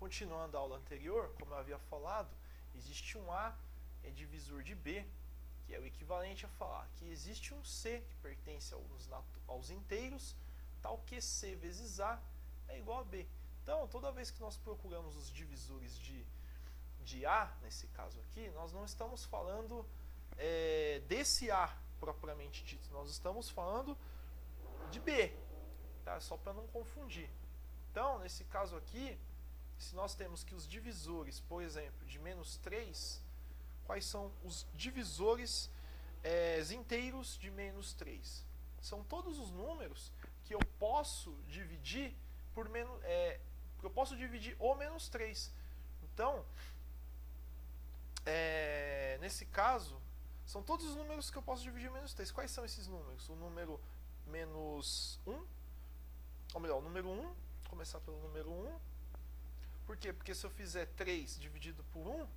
Continuando a aula anterior, como eu havia falado, existe um A é divisor de B, que é o equivalente a falar que existe um C que pertence aos inteiros, tal que C vezes A é igual a B. Então, toda vez que nós procuramos os divisores de A, nesse caso aqui, nós não estamos falando desse A propriamente dito, nós estamos falando de B, tá? Só para não confundir. Então, nesse caso aqui, se nós temos que os divisores, por exemplo, de menos 3, quais são os divisores inteiros de menos 3? São todos os números que eu posso dividir por menos, eu posso dividir o menos 3. Então, nesse caso, são todos os números que eu posso dividir menos 3. Quais são esses números? O número menos 1, ou melhor, o número 1, vou começar pelo número 1. Por quê? Porque se eu fizer 3 dividido por 1,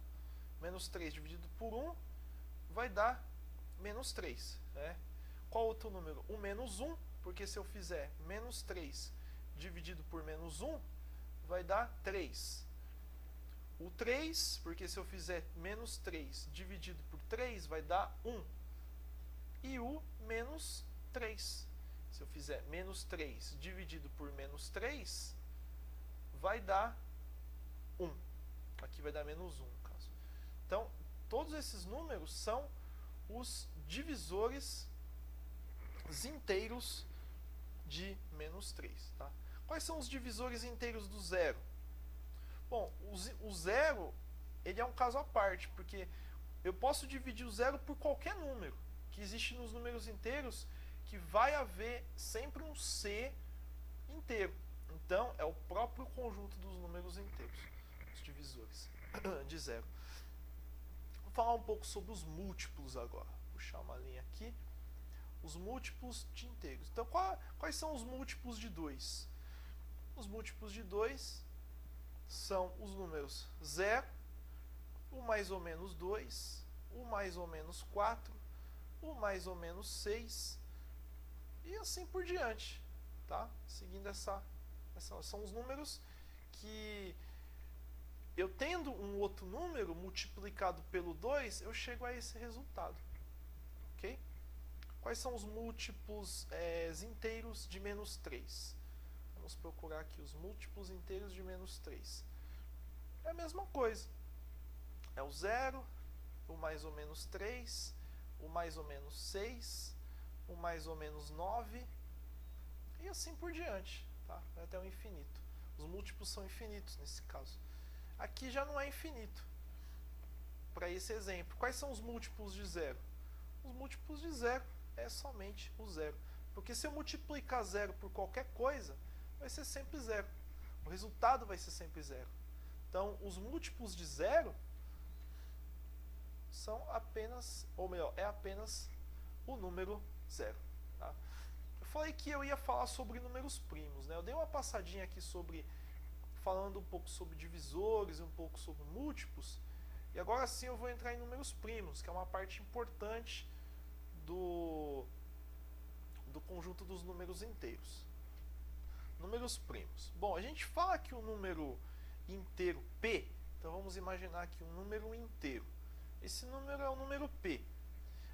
menos 3 dividido por 1, vai dar menos 3. Né? Qual outro número? O menos 1, porque se eu fizer menos 3 dividido por menos 1, vai dar 3. O 3, porque se eu fizer menos 3 dividido por 3, vai dar 1. E o menos 3. Se eu fizer menos 3 dividido por menos 3, vai dar 1. Aqui vai dar menos 1, no caso. Então, todos esses números são os divisores inteiros de menos 3. Tá? Quais são os divisores inteiros do zero? Bom, o zero ele é um caso à parte, porque eu posso dividir o zero por qualquer número, que existe nos números inteiros, que vai haver sempre um C inteiro. Então, é o próprio conjunto dos números inteiros, os divisores de zero. Vou falar um pouco sobre os múltiplos agora. Vou puxar uma linha aqui. Os múltiplos de inteiros. Então, quais são os múltiplos de 2? Os múltiplos de 2 são os números 0, o mais ou menos 2, o mais ou menos 4, o mais ou menos 6 e assim por diante. Tá? Seguindo são os números que eu tendo um outro número multiplicado pelo 2, eu chego a esse resultado. Ok? Quais são os múltiplos inteiros de menos 3? Vamos procurar aqui os múltiplos inteiros de menos 3. É a mesma coisa. É o 0, o mais ou menos 3, o mais ou menos 6, o mais ou menos 9 e assim por diante. Tá? Até o infinito. Os múltiplos são infinitos nesse caso. Aqui já não é infinito. Para esse exemplo, quais são os múltiplos de 0? Os múltiplos de 0 é somente o 0. Porque se eu multiplicar 0 por qualquer coisa, vai ser sempre 0. O resultado vai ser sempre 0. Então, os múltiplos de 0 são apenas, ou melhor, é apenas o número 0. Tá? Eu falei que eu ia falar sobre números primos. Né? Eu dei uma passadinha aqui falando um pouco sobre divisores e um pouco sobre múltiplos. E agora sim eu vou entrar em números primos, que é uma parte importante do conjunto dos números inteiros. Números primos. Bom, a gente fala que o número inteiro P, então vamos imaginar aqui um número inteiro. Esse número é o número P.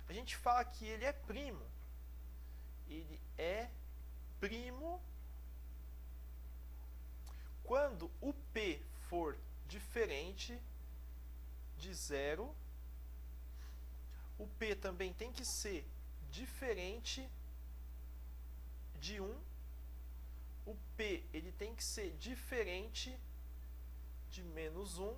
A gente fala que ele é primo. Ele é primo quando o P for diferente de 0. O P também tem que ser diferente de 1. O P ele tem que ser diferente de menos 1.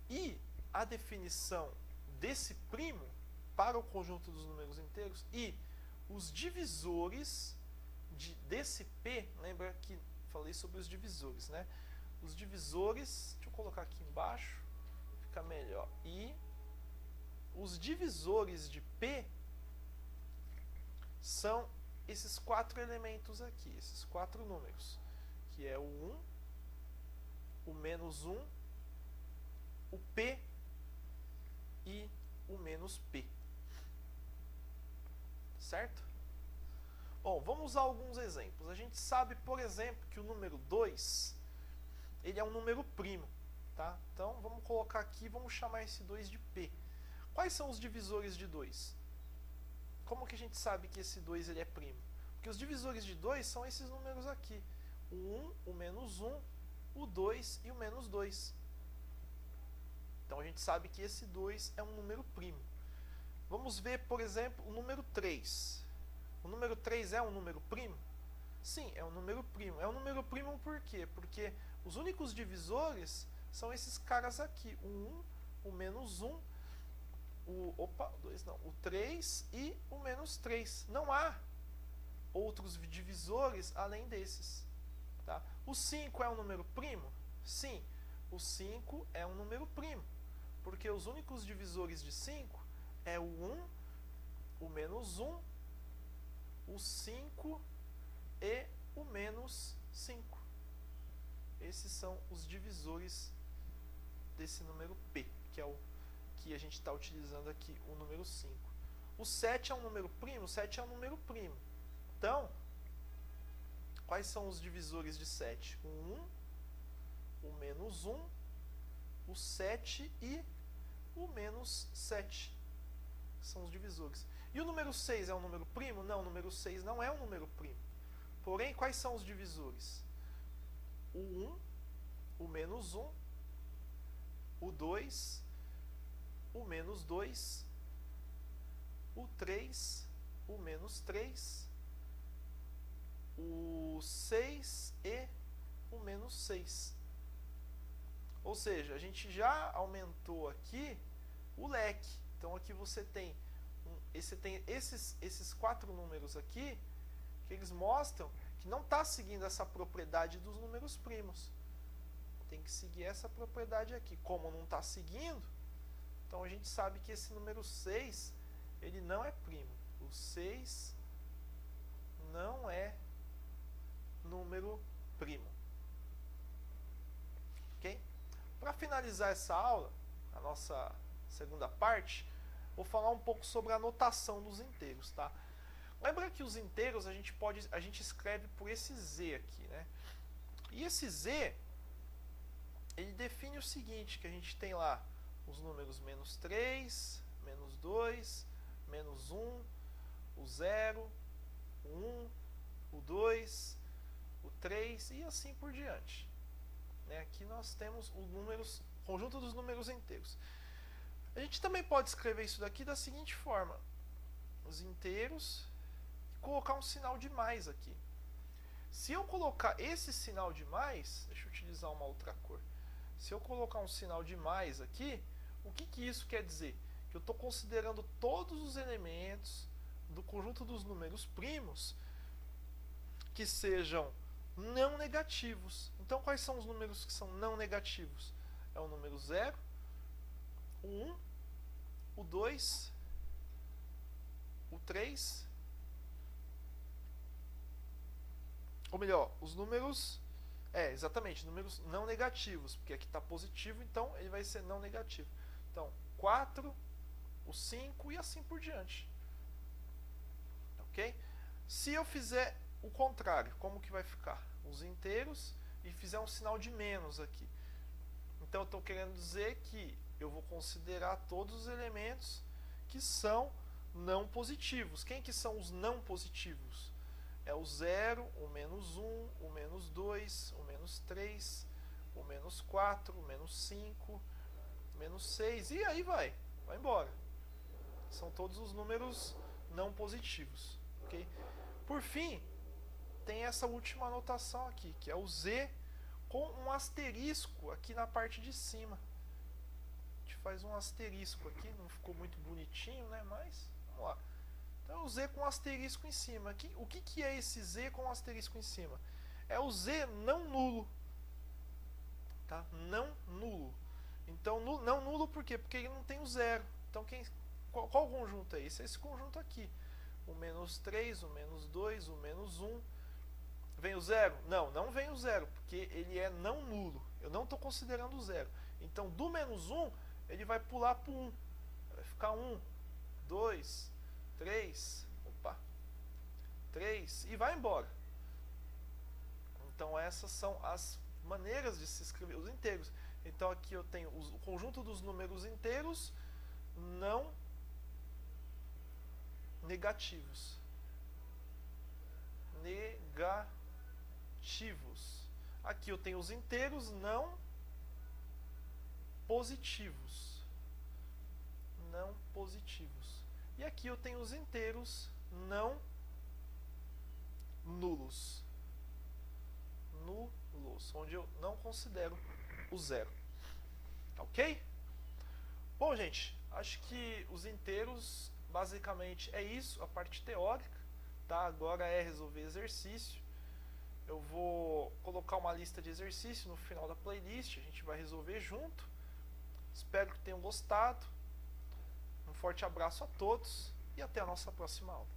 E a definição desse primo para o conjunto dos números inteiros e os divisores desse P, lembra que falei sobre os divisores, né? Os divisores, deixa eu colocar aqui embaixo, fica melhor. E os divisores de P são esses 4 elementos aqui, esses 4 números, que é o 1, o menos 1, o P e o menos P. Certo? Bom, vamos usar alguns exemplos. A gente sabe, por exemplo, que o número 2 ele é um número primo. Tá? Então, vamos colocar aqui, vamos chamar esse 2 de P. Quais são os divisores de 2? Como que a gente sabe que esse 2 ele é primo? Porque os divisores de 2 são esses números aqui. O 1, o menos 1, o 2 e o menos 2. Então, a gente sabe que esse 2 é um número primo. Vamos ver, por exemplo, o número 3. O número 3 é um número primo? Sim, é um número primo. É um número primo por quê? Porque os únicos divisores são esses caras aqui. O 1, o menos 1, o 3 e o menos 3. Não há outros divisores além desses. Tá? O 5 é um número primo? Sim, o 5 é um número primo. Porque os únicos divisores de 5 é o 1, o menos 1, o 5 e o menos 5. Esses são os divisores desse número P, que é o que a gente está utilizando aqui, o número 5. O 7 é um número primo? O 7 é um número primo. Então, quais são os divisores de 7? O 1, o menos 1, o 7 e o menos 7. São os divisores. E o número 6 é um número primo? Não, o número 6 não é um número primo. Porém, quais são os divisores? O 1, o menos 1, o 2, o menos 2, o 3, o menos 3, o 6 e o menos 6. Ou seja, a gente já aumentou aqui o leque. Então aqui você tem, esses 4 números aqui, que eles mostram que não está seguindo essa propriedade dos números primos. Tem que seguir essa propriedade aqui. Como não está seguindo, então a gente sabe que esse número 6, ele não é primo. O 6 não é número primo. Ok? Para finalizar essa aula, a nossa segunda parte, vou falar um pouco sobre a notação dos inteiros, tá? Lembra que os inteiros a gente escreve por esse Z aqui, né? E esse Z, ele define o seguinte, que a gente tem lá os números menos 3, menos 2, menos 1, o 0, o 1, o 2, o 3 e assim por diante. Né? Aqui nós temos o conjunto dos números inteiros. A gente também pode escrever isso daqui da seguinte forma: os inteiros, e colocar um sinal de mais aqui. Se eu colocar esse sinal de mais, deixa eu utilizar uma outra cor. Se eu colocar um sinal de mais aqui, o que isso quer dizer? Que eu estou considerando todos os elementos do conjunto dos números primos que sejam não negativos. Então, quais são os números que são não negativos? É o número 0, o 1, o 2, o 3, ou melhor, os números, exatamente, números não negativos, porque aqui está positivo, então ele vai ser não negativo. Então, 4, o 5 e assim por diante. Ok? Se eu fizer o contrário, como que vai ficar? Os inteiros e fizer um sinal de menos aqui. Então, eu estou querendo dizer que eu vou considerar todos os elementos que são não positivos. Quem que são os não positivos? É o 0, o menos 1, o menos 2, o menos 3, o menos 4, o menos 5, o menos 6, e aí vai embora. São todos os números não positivos. Okay? Por fim, tem essa última anotação aqui, que é o Z com um asterisco aqui na parte de cima. A gente faz um asterisco aqui, não ficou muito bonitinho, né? Mas, vamos lá. Então, o Z com um asterisco em cima. O que é esse Z com um asterisco em cima? É o Z não nulo. Tá? Não nulo. Então, não nulo por quê? Porque ele não tem o 0. Então, qual conjunto é esse? É esse conjunto aqui. O menos 3, o menos 2, o menos 1. Vem o 0? Não, não vem o 0, porque ele é não nulo. Eu não estou considerando o 0. Então, do menos 1, ele vai pular para o 1. Vai ficar 1, 2, 3, 3, e vai embora. Então, essas são as maneiras de se escrever os inteiros. Então aqui eu tenho o conjunto dos números inteiros não negativos. Negativos. Aqui eu tenho os inteiros não positivos. Não positivos. E aqui eu tenho os inteiros não nulos. Nulos, onde eu não considero o zero. Ok? Bom, gente, acho que os inteiros basicamente é isso, a parte teórica, tá? Agora é resolver exercício. Eu vou colocar uma lista de exercícios no final da playlist, a gente vai resolver junto. Espero que tenham gostado. Um forte abraço a todos e até a nossa próxima aula.